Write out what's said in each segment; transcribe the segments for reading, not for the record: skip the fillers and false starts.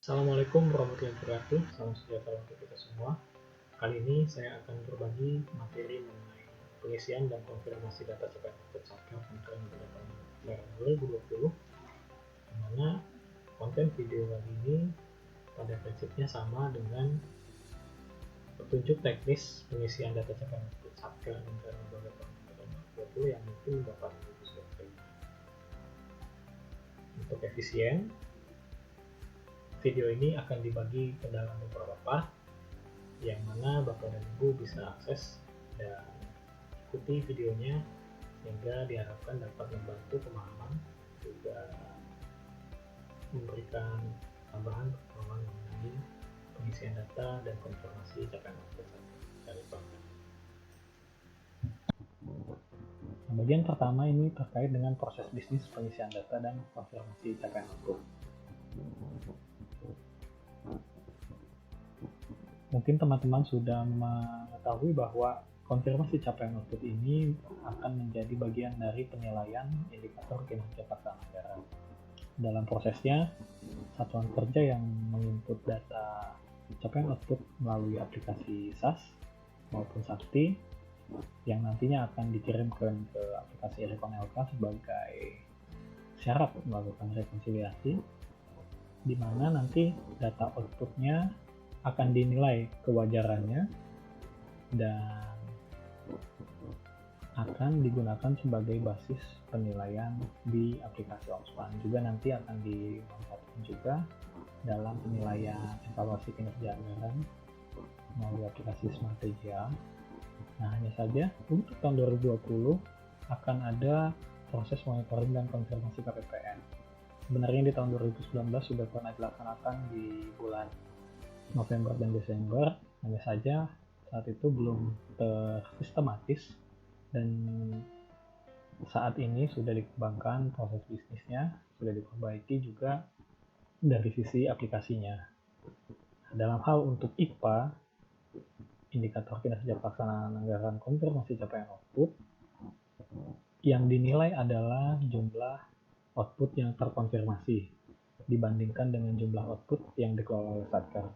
Assalamualaikum warahmatullahi wabarakatuh. Salam sejahtera untuk kita semua. Kali ini saya akan berbagi materi mengenai pengisian dan konfirmasi data capaian output Satker Kementerian Pendidikan tahun 2020, di mana konten video kali ini pada prinsipnya sama dengan petunjuk teknis pengisian data capaian output Satker Kementerian Pendidikan tahun 2020 yang mungkin dapat Ibu sudah terima. Untuk efisien, video ini akan dibagi ke dalam beberapa part, yang mana Bapak dan Ibu bisa akses dan ikuti videonya sehingga diharapkan dapat membantu pemahaman, juga memberikan tambahan pengetahuan mengenai pengisian data dan konfirmasi capaian output dari Bapak. Nah, bagian pertama ini terkait dengan proses bisnis pengisian data dan konfirmasi capaian output. Mungkin teman-teman sudah mengetahui bahwa konfirmasi capaian output ini akan menjadi bagian dari penilaian indikator kinerja pelaksanaan anggaran. Dalam prosesnya, satuan kerja yang menginput data capaian output melalui aplikasi SAS maupun Sakti yang nantinya akan dikirimkan ke aplikasi Rekon LK sebagai syarat melakukan rekonsiliasi, di mana nanti data outputnya akan dinilai kewajarannya dan akan digunakan sebagai basis penilaian di aplikasi OPSPAN. Juga nanti akan dimanfaatkan juga dalam penilaian evaluasi kinerja anggaran melalui aplikasi Smartegia. Nah, hanya saja untuk tahun 2020 akan ada proses monitoring dan konfirmasi KPPN. Sebenarnya di tahun 2019 sudah pernah dilaksanakan di bulan November dan Desember, hanya saja saat itu belum tersistematis, dan saat ini sudah dikembangkan proses bisnisnya, sudah diperbaiki juga dari sisi aplikasinya. Dalam hal untuk IPA, indikator kinerja pelaksanaan anggaran konfirmasi capaian output, yang dinilai adalah jumlah output yang terkonfirmasi dibandingkan dengan jumlah output yang dikelola oleh Satker.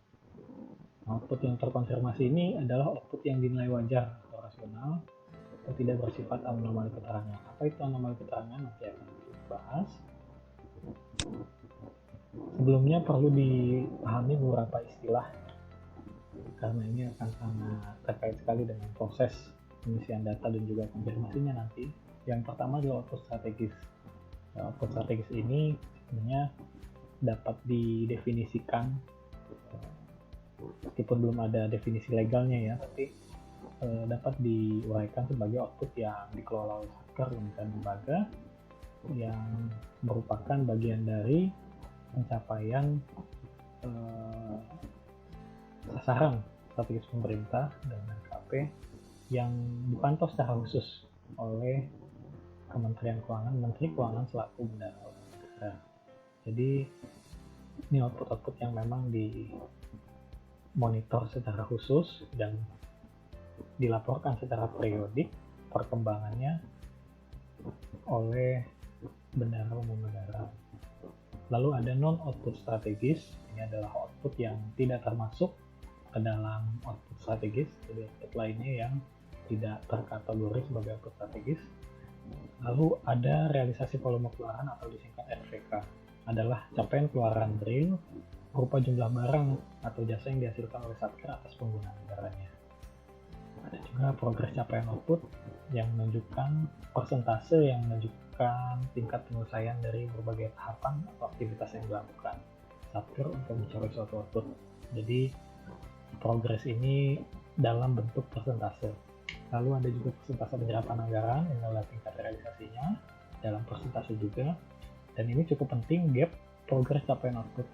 Output yang terkonfirmasi ini adalah output yang dinilai wajar atau rasional atau tidak bersifat anomali keterangan. Apa itu anomali keterangan? Nanti akan dibahas. Sebelumnya perlu dipahami beberapa istilah, karena ini akan sangat terkait sekali dengan proses pengisian data dan juga konfirmasinya nanti. Yang pertama adalah output strategis. Output strategis ini sebenarnya dapat didefinisikan, meskipun belum ada definisi legalnya ya, tapi dapat diuraikan sebagai output yang dikelola oleh Satker dan lembaga yang merupakan bagian dari pencapaian sasaran strategis pemerintah dan KP yang dipantau secara khusus oleh Kementerian Keuangan, Menteri Keuangan selaku bendahara negara. Jadi ini output-output yang memang dimonitor secara khusus dan dilaporkan secara periodik perkembangannya oleh bendahara umum negara. Lalu ada non-output strategis, ini adalah output yang tidak termasuk ke dalam output strategis, jadi output lainnya yang tidak terkategori sebagai output strategis. Lalu ada realisasi volume keluaran atau disingkat RVK, adalah capaian keluaran real berupa jumlah barang atau jasa yang dihasilkan oleh Satker atas penggunaan anggarannya. Ada juga progres capaian output yang menunjukkan persentase yang menunjukkan tingkat penyelesaian dari berbagai tahapan atau aktivitas yang dilakukan Satker untuk mencapai suatu output. Jadi progres ini dalam bentuk persentase. Lalu ada juga persentase penyerapan anggaran, yang adalah tingkat realisasinya dalam persentase juga. Dan ini cukup penting, gap progres capaian output,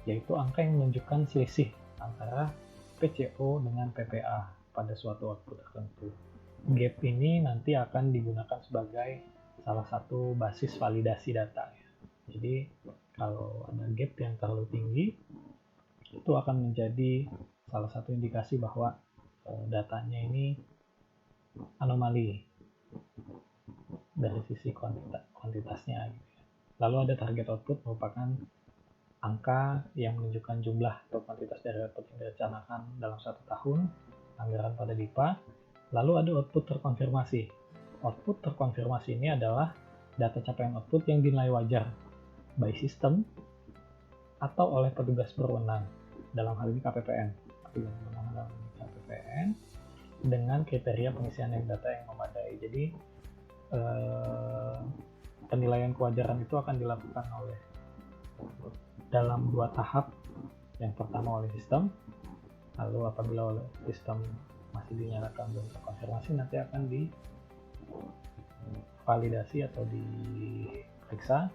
yaitu angka yang menunjukkan selisih antara PCO dengan PPA pada suatu output tertentu. Gap ini nanti akan digunakan sebagai salah satu basis validasi data. Jadi kalau ada gap yang terlalu tinggi, itu akan menjadi salah satu indikasi bahwa datanya ini anomali dari sisi kuantitasnya. Lalu ada target output, merupakan angka yang menunjukkan jumlah atau kuantitas dari output yang direncanakan dalam 1 tahun, anggaran pada DIPA. Lalu ada output terkonfirmasi. Output terkonfirmasi ini adalah data capaian output yang dinilai wajar by system atau oleh petugas berwenang, dalam hal ini KPPN. Petugas berwenang dalam hal ini KPPN dengan kriteria pengisian data yang memadai. Jadi penilaian kewajaran itu akan dilakukan oleh dalam 2 tahap. Yang pertama oleh sistem, lalu apabila oleh sistem masih dinyatakan belum terkonfirmasi, nanti akan divalidasi atau diperiksa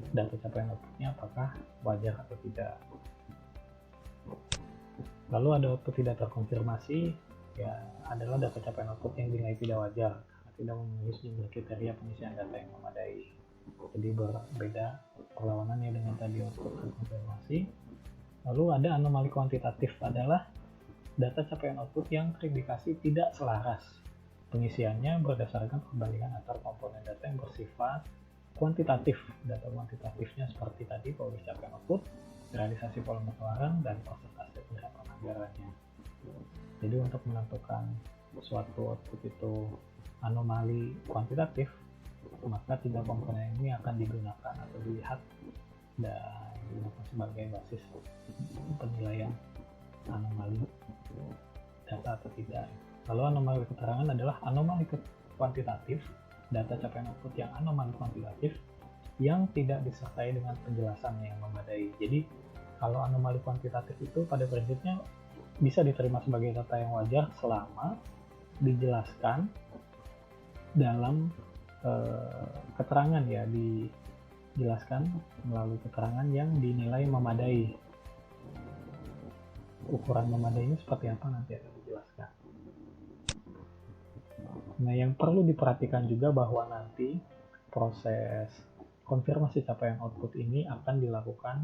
data capaian outputnya apakah wajar atau tidak. Lalu ada output tidak terkonfirmasi, ya adalah data capaian output yang dinilai tidak wajar karena tidak memenuhi sejumlah kriteria pengisian data yang memadai. Jadi berbeda perlawanannya dengan tadi output terkonfirmasi. Lalu ada anomali kuantitatif, adalah data capaian output yang terindikasi tidak selaras. Pengisiannya berdasarkan perbandingan antar komponen data yang bersifat kuantitatif. Data kuantitatifnya seperti tadi, progres capaian output, realisasi volume pengeluaran, dan persentase penyerapan anggarannya. Jadi untuk menentukan suatu output itu anomali kuantitatif, maka 3 komponen ini akan digunakan atau dilihat dan digunakan sebagai basis penilaian anomali data atau tidak. Lalu anomali keterangan adalah anomali kuantitatif, data capaian output yang anomali kuantitatif yang tidak disertai dengan penjelasan yang memadai. Jadi kalau anomali kuantitatif itu pada prinsipnya bisa diterima sebagai data yang wajar selama dijelaskan dalam keterangan, ya, dijelaskan melalui keterangan yang dinilai memadai. Ukuran memadainya seperti apa nanti akan dijelaskan. Nah, yang perlu diperhatikan juga bahwa nanti proses konfirmasi capaian output ini akan dilakukan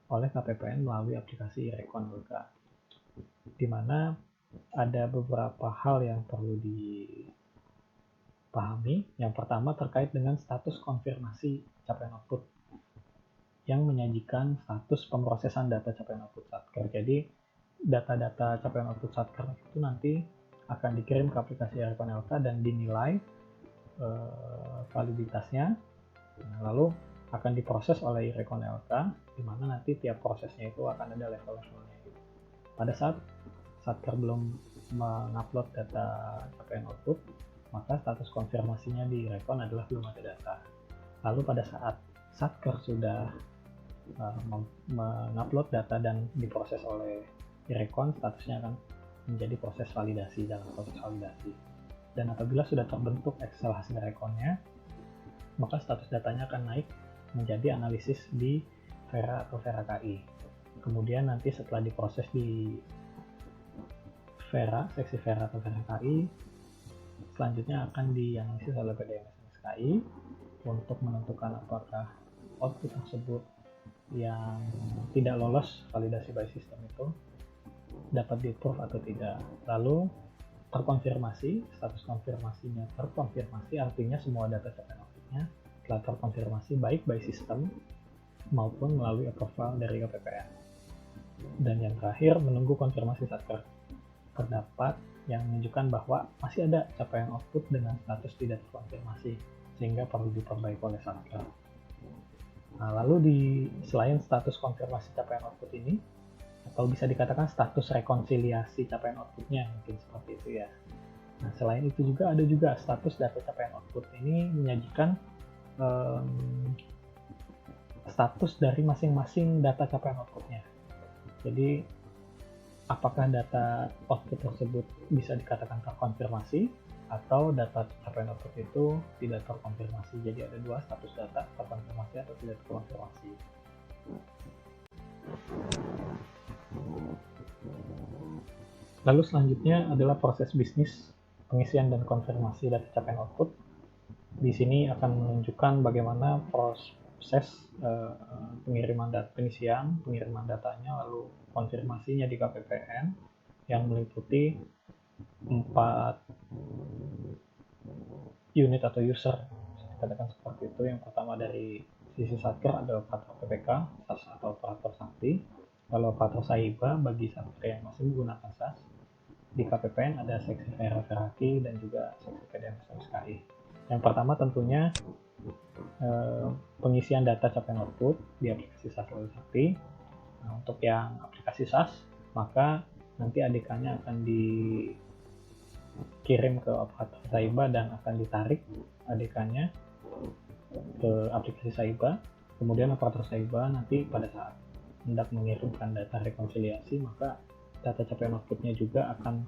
oleh KPPN melalui aplikasi Recon LK, di mana ada beberapa hal yang perlu dipahami. Yang pertama terkait dengan status konfirmasi capaian output yang menyajikan status pemrosesan data capaian output Satker. Jadi data-data capaian output Satker itu nanti akan dikirim ke aplikasi Recon LK dan dinilai validitasnya. Lalu akan diproses oleh Recon LK, di mana nanti tiap prosesnya itu akan ada level-levelnya. Pada saat Satker belum mengupload data capaian output, maka status konfirmasinya di Recon adalah belum ada data. Lalu pada saat Satker sudah mengupload data dan diproses oleh Recon, statusnya akan menjadi proses validasi, dalam proses validasi. Dan apabila sudah terbentuk Excel hasil Reconnya, maka status datanya akan naik menjadi analisis di Vera atau Vera KI. Kemudian nanti setelah diproses di Vera, seksi Vera atau Vera KI, selanjutnya akan dianalisis oleh PDMS KI untuk menentukan apakah output tersebut yang tidak lolos validasi by system itu dapat di-approve atau tidak. Lalu terkonfirmasi, status konfirmasinya terkonfirmasi, artinya semua data capaian outputnya telah terkonfirmasi baik by system maupun melalui approval dari KPPN. Dan yang terakhir, menunggu konfirmasi Satker terdapat yang menunjukkan bahwa masih ada capaian output dengan status tidak terkonfirmasi, sehingga perlu diperbaiki oleh Satker. Nah, lalu selain status konfirmasi capaian output ini, atau bisa dikatakan status rekonsiliasi capaian outputnya, mungkin seperti itu ya. Nah, selain itu juga ada juga status data capaian output. Ini menyajikan status dari masing-masing data capaian outputnya. Jadi apakah data output tersebut bisa dikatakan terkonfirmasi atau data capaian output itu tidak terkonfirmasi. Jadi ada 2 status data, terkonfirmasi atau tidak terkonfirmasi. Lalu selanjutnya adalah proses bisnis pengisian dan konfirmasi data capaian output. Di sini akan menunjukkan bagaimana proses pengiriman datanya, lalu konfirmasinya di KPPN yang meliputi 4 unit atau user, bisa dikatakan seperti itu. Yang pertama dari sisi Satker ada operator PPK, SAS atau operator sakti. Kalau operator Saiba bagi Satker yang masih menggunakan SAS, di KPPN ada seksi Veraki dan juga seksi PDM-SMSKI. Yang pertama tentunya pengisian data capaian output di aplikasi SAS Lalu Sakti. Nah, untuk yang aplikasi SAS, maka nanti ADK-nya akan dikirim ke operator Saiba dan akan ditarik ADK-nya ke aplikasi Saiba. Kemudian operator Saiba nanti pada saat hendak mengirimkan data rekonsiliasi, maka data capaian outputnya juga akan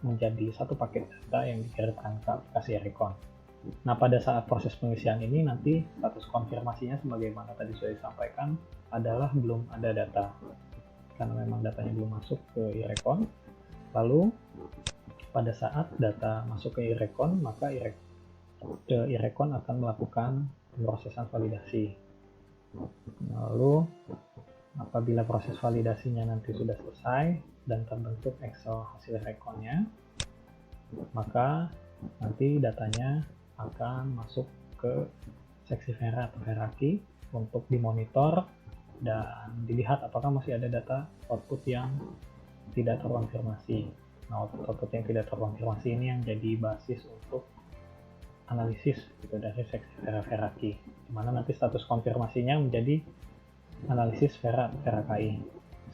menjadi satu paket data yang dikirimkan ke aplikasi Recon. Nah, pada saat proses pengisian ini nanti status konfirmasinya sebagaimana tadi sudah disampaikan adalah belum ada data, karena memang datanya belum masuk ke iRecon. Lalu pada saat data masuk ke iRecon, maka iRecon akan melakukan pemrosesan validasi. Lalu apabila proses validasinya nanti sudah selesai dan terbentuk Excel hasil rekonnya, maka nanti datanya akan masuk ke seksi Vera atau Veraki untuk dimonitor dan dilihat apakah masih ada data output yang tidak terkonfirmasi. Nah, output yang tidak terkonfirmasi ini yang jadi basis untuk analisis gitu dari seksi Vera Veraki, di mana nanti status konfirmasinya menjadi analisis Veraki.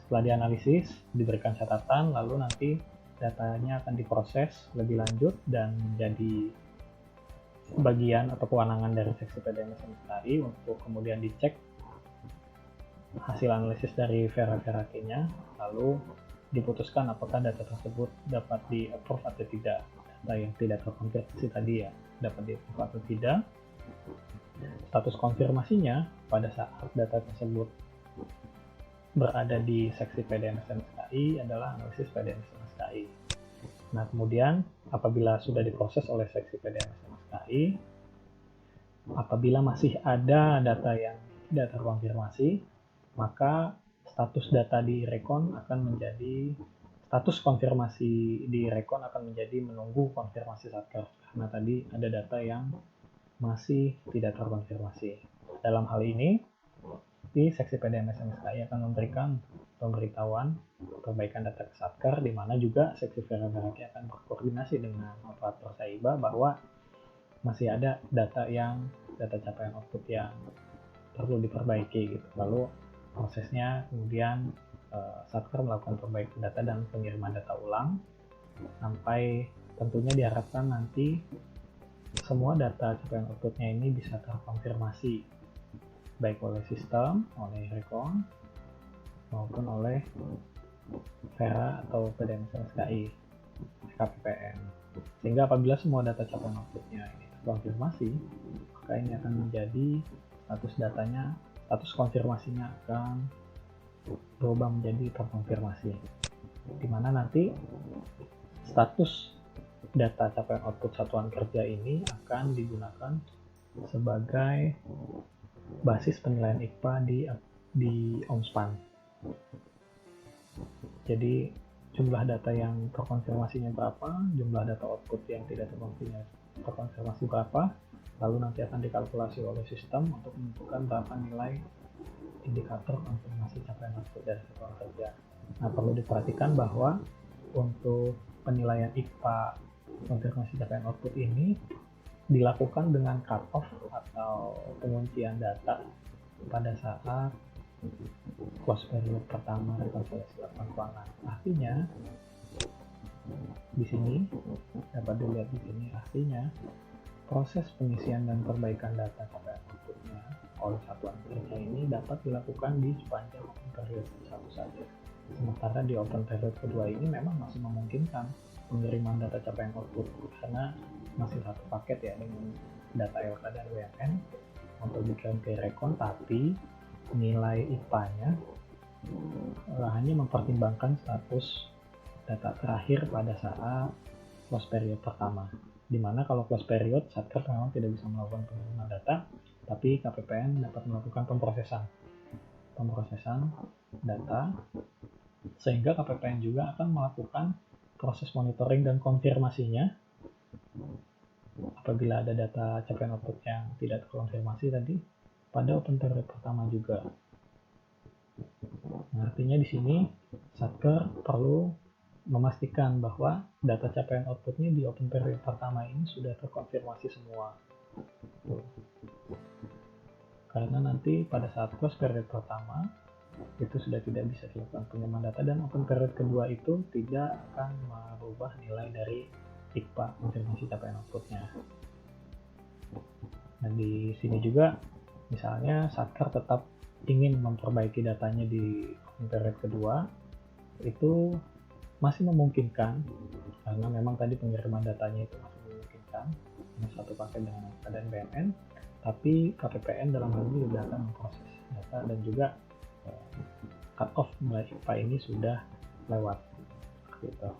Setelah dianalisis, diberikan catatan, lalu nanti datanya akan diproses lebih lanjut dan menjadi bagian atau kewenangan dari seksi PDM-SMSKI untuk kemudian dicek hasil analisis dari Veraki-nya, lalu diputuskan apakah data tersebut dapat di-approve atau tidak. Data yang tidak terkonfirmasi tadi ya, dapat di-approve atau tidak. Status konfirmasinya pada saat data tersebut berada di seksi PDM-SMSKI adalah analisis PDM-SMSKI. Nah, kemudian apabila sudah diproses oleh seksi PDM-SMSKI, apabila masih ada data yang tidak terkonfirmasi, maka status data di Recon akan menjadi status konfirmasi di Recon akan menjadi menunggu konfirmasi Satker, karena tadi ada data yang masih tidak terkonfirmasi. Dalam hal ini, di seksi PDM-SMSKI akan memberikan pemberitahuan perbaikan data ke Satker, di mana juga seksi Veraki akan berkoordinasi dengan operator Saiba bahwa masih ada data capaian output yang perlu diperbaiki gitu. Lalu prosesnya kemudian Satker melakukan perbaikan data dan pengiriman data ulang sampai tentunya diharapkan nanti semua data capaian outputnya ini bisa terkonfirmasi baik oleh sistem, oleh Recon, maupun oleh Vera atau PDM-SMSKI, KPPN. Sehingga apabila semua data capaian outputnya ini terkonfirmasi, maka ini akan menjadi status konfirmasinya akan berubah menjadi terkonfirmasi, di mana nanti status data capaian output satuan kerja ini akan digunakan sebagai basis penilaian IKPA di OMSPAN. Jadi jumlah data yang terkonfirmasinya berapa, jumlah data output yang tidak terkonfirmasi berapa, lalu nanti akan dikalkulasi oleh sistem untuk menentukan berapa nilai indikator konfirmasi capaian output dari satuan kerja. Nah, perlu diperhatikan bahwa untuk penilaian IKPA konfirmasi capaian output ini dilakukan dengan cut-off atau penguncian data pada saat close period pertama rekonsiliasi laporan keuangan. Artinya di sini dapat dilihat di sini, artinya proses pengisian dan perbaikan data capaian outputnya oleh satuan kerja ini dapat dilakukan di sepanjang open period 1 saja. Sementara di open period kedua ini memang masih memungkinkan pengiriman data capaian output karena masih satu paket ya dengan data LK dan WMN untuk dikirim ke Recon, tapi nilai IKPA-nya hanya mempertimbangkan status data terakhir pada saat close period pertama, dimana kalau close period Satker memang tidak bisa melakukan pengiriman data, tapi KPPN dapat melakukan pemrosesan data, sehingga KPPN juga akan melakukan proses monitoring dan konfirmasinya apabila ada data capaian output yang tidak terkonfirmasi tadi, pada open period pertama juga. Nah, artinya di sini Satker perlu memastikan bahwa data capaian outputnya di open period pertama ini sudah terkonfirmasi semua. Karena nanti pada saat close period pertama itu sudah tidak bisa dilakukan pengiriman data, dan open period kedua itu tidak akan merubah nilai dari ICPA, konfirmasi capaian outputnya. Nah, di sini juga misalnya Satker tetap ingin memperbaiki datanya di open period kedua, itu masih memungkinkan karena memang tadi pengiriman datanya itu masih memungkinkan hanya satu paket dengan keadaan BNN, tapi KPPN dalam hal ini juga akan memproses data dan juga cut off mulai ICPA ini sudah lewat gitu.